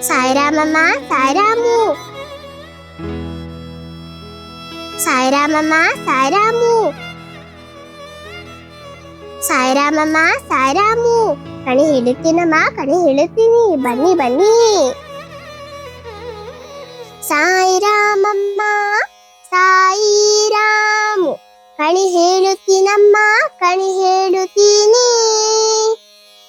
ಸಾಯಿರಾಮಮ್ಮ, ಸಾಯಿರಾಮು. ಸಾಯಿರಾಮಮ್ಮ, ಸಾಯಿರಾಮು. ಸಾಯಿರಾಮಮ್ಮ, ಸಾಯಿರಾಮು. ಕಣಿ ಹೇಳುತ್ತೀನಮ್ಮ, ಕಣಿ ಹೇಳುತ್ತೀನಿ, ಬನ್ನಿ ಬನ್ನಿ. ಸಾಯಿರಾಮಮ್ಮ, ಸಾಯಿರಾಮು. ಕಣಿ ಹೇಳುತ್ತೀನಮ್ಮ, ಕಣಿ ಹೇಳುತ್ತೀನಿ.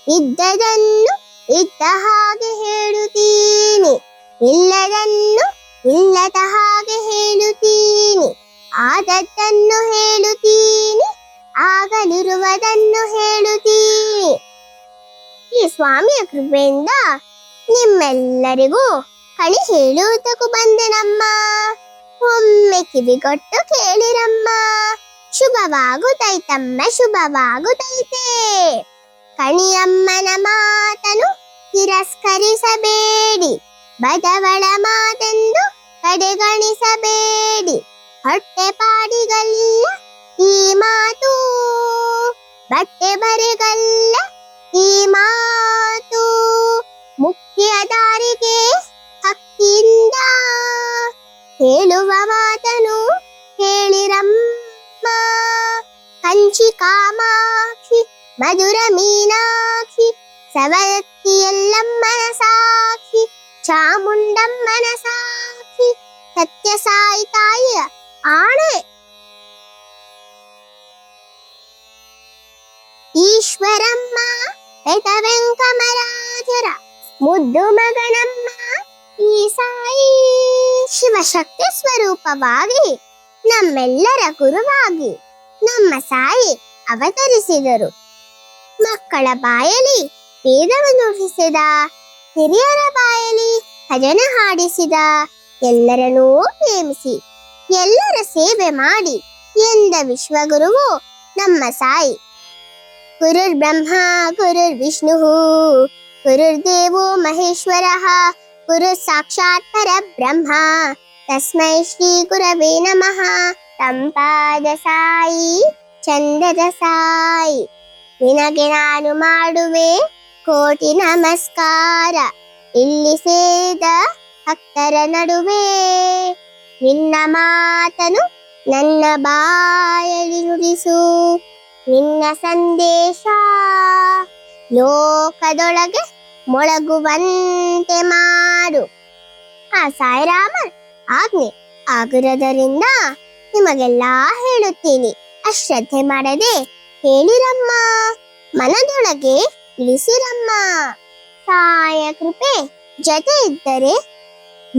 ಇದ್ದದನ್ನು ಇದ್ದ ಹಾಗೆ ಹೇಳುತ್ತೀನಿ, ಇಲ್ಲದನ್ನು ಇಲ್ಲದ ಹಾಗೆ ಹೇಳುತ್ತೀನಿ. ಆದದ್ದನ್ನು ಹೇಳುತ್ತೀನಿ, ಆಗಲಿರುವುದನ್ನು ಹೇಳುತ್ತೀನಿ. ಈ ಸ್ವಾಮಿಯ ಕೃಪೆಯಿಂದ ನಿಮ್ಮೆಲ್ಲರಿಗೂ ಕಣಿ ಹೇಳುವುದಕ್ಕೂ ಬಂದೆನಮ್ಮ. ಒಮ್ಮೆ ಕಿವಿಗೊಟ್ಟು ಕೇಳಿರಮ್ಮ. ಶುಭವಾಗುತ್ತೈತಮ್ಮ, ಶುಭವಾಗುತ್ತೈತೆ. ಕಣಿಯಮ್ಮನ ಮಾತನು ತಿರಸ್ಕರಿಸಬೇಡಿ, ಬದವಳ ಮಾತೆಂದು ಕಡೆಗಣಿಸಬೇಡಿ. ಹೊಟ್ಟೆ ಪಾಡಿಗಲ್ಲ ಈ ಮಾತು, ಬಟ್ಟೆ ಬರೆಗಲ್ಲ ಈ ಮಾತು. ಮುಖ್ಯ ದಾರಿಗೆ ಹಕ್ಕಿಯಿಂದ ಹೇಳುವ ಮಾತನು ಹೇಳಿರಮ್ಮ. ಕಂಚಿ ಕಾಮಾಕ್ಷಿ, ಮಧುರ ಮೀನಾಕ್ಷಿ, ಸವದತ್ತಿ ಎಲ್ಲಮ್ಮನ ಸಾಕ್ಷಿ, ಚಾಮುಂಡಮ್ಮನ ಸಾಕ್ಷಿ, ಸತ್ಯ ಸಾಯಿ ತಾಯಿಯ ಆಣೆ. ಈಶ್ವರಮ್ಮ ವೆಂಕಮರಾಜರ ಮುದ್ದು ಮಗನಮ್ಮ ಈ ಸಾಯಿ. ಶಿವಶಕ್ತಿ ಸ್ವರೂಪವಾಗಿ ನಮ್ಮೆಲ್ಲರ ಗುರುವಾಗಿ ನಮ್ಮ ಸಾಯಿ ಅವತರಿಸಿದರು. ಮಕ್ಕಳ ಬಾಯಲಿ ವೇದವನ್ನು ನುಡಿಸಿದ, ಹಿರಿಯರ ಬಾಯಲಿ ಭಜನ ಹಾಡಿಸಿದ, ಎಲ್ಲರನ್ನೂ ಪ್ರೇಮಿಸಿ ಎಲ್ಲರ ಸೇವೆ ಮಾಡಿ ಎಂದ ವಿಶ್ವಗುರುವು ನಮ್ಮ ಸಾಯಿ. ಗುರುರ್ ಬ್ರಹ್ಮ ಗುರುರ್ ವಿಷ್ಣು ಗುರುರ್ದೇವೋ ಮಹೇಶ್ವರಃ, ಗುರು ಸಾಕ್ಷಾತ್ ಪರಬ್ರಹ್ಮ ತಸ್ಮೈ ಶ್ರೀ ಗುರವೇ ನಮಃ. ತಂಪಾದ ಸಾಯಿ, ಚಂದದ ಸಾಯಿ, ನಿನಗೆ ನಾನು ಮಾಡುವೆ ಕೋಟಿ ನಮಸ್ಕಾರ. ಇಲ್ಲಿ ಸೇರಿದ ಭಕ್ತರ ನಡುವೆ ನಿನ್ನ ಮಾತನು ನನ್ನ ಬಾಯಲ್ಲಿ ನುಡಿಸು. ನಿನ್ನ ಸಂದೇಶ ಲೋಕದೊಳಗೆ ಮೊಳಗುವಂತೆ ಮಾಡು. ಆ ಸಾಯಿರಾಮನ್ ಆಜ್ಞೆ ಆಗಿರೋದರಿಂದ ನಿಮಗೆಲ್ಲ ಹೇಳುತ್ತೀನಿ. ಅಶ್ರದ್ಧೆ ಮಾಡದೆ ಹೇಳಿರಮ್ಮ, ಮನದೊಳಗೆ ಇಳಿಸಿರಮ್ಮ. ಸಾಯ ಕೃಪೆ ಜೊತೆ ಇದ್ದರೆ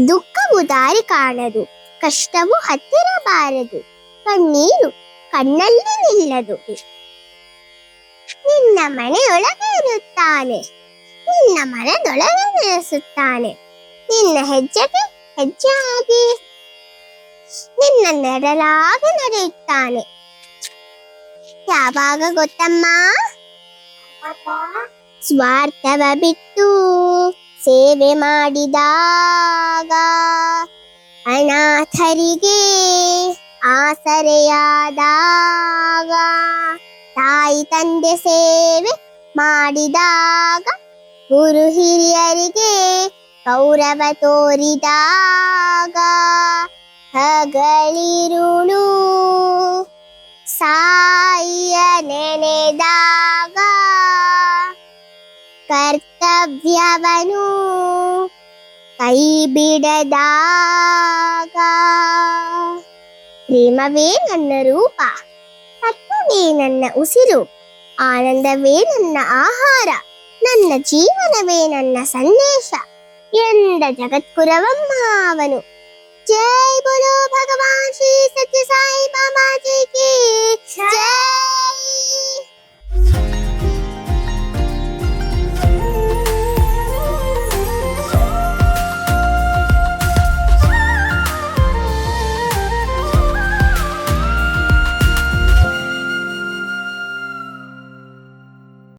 ದುಃಖವು ದಾರಿ ಕಾಣದು, ಕಷ್ಟವು ಹತ್ತಿರ ಬಾರದು, ಕಣ್ಣೀರು ಕಣ್ಣಲ್ಲಿ ನಿಲ್ಲದು. ನಿನ್ನ ಮನೆಯೊಳಗೆ ಇರುತ್ತಾನೆ, ನಿನ್ನ ಮನದೊಳಗೆ ನೆಲೆಸುತ್ತಾನೆ. ನಿನ್ನ ಹೆಜ್ಜೆಗೆ ಹೆಜ್ಜೆಯಾಗಿ ನಿನ್ನ ನೆರಳಾಗಿ ನಡೆಯುತ್ತಾನೆ. ಯಾವಾಗ ಗೊತ್ತಮ್ಮ? ಸ್ವಾರ್ಥವ ಬಿಟ್ಟು ಸೇವೆ ಮಾಡಿದಾಗ, ಅನಾಥರಿಗೆ ಆಸರೆಯಾದಾಗ, ತಾಯಿ ತಂದೆ ಸೇವೆ ಮಾಡಿದಾಗ, ಗುರು ಹಿರಿಯರಿಗೆ ಗೌರವ ತೋರಿದಾಗ, ಹಗಲಿರುಳು ಸಾಯಿಯ ನೆನೆದಾಗ, ಕರ್ತವ್ಯವನು ಕೈ ಬಿಡದಾಗ. ಪ್ರೇಮವೇ ನನ್ನ ರೂಪ, ಸತ್ಯವೇ ನನ್ನ ಉಸಿರು, ಆನಂದವೇ ನನ್ನ ಆಹಾರ, ನನ್ನ ಜೀವನವೇ ನನ್ನ ಸಂದೇಶ ಎಂದ ಜಗದ್ಗುರವಮ್ಮ ಅವನು. ಜೈ ಬೋಲೋ ಭಗವಾನ್ ಶ್ರೀ ಸತ್ಯ ಸಾಯಿ ಬಾಬಾ ಜೈ.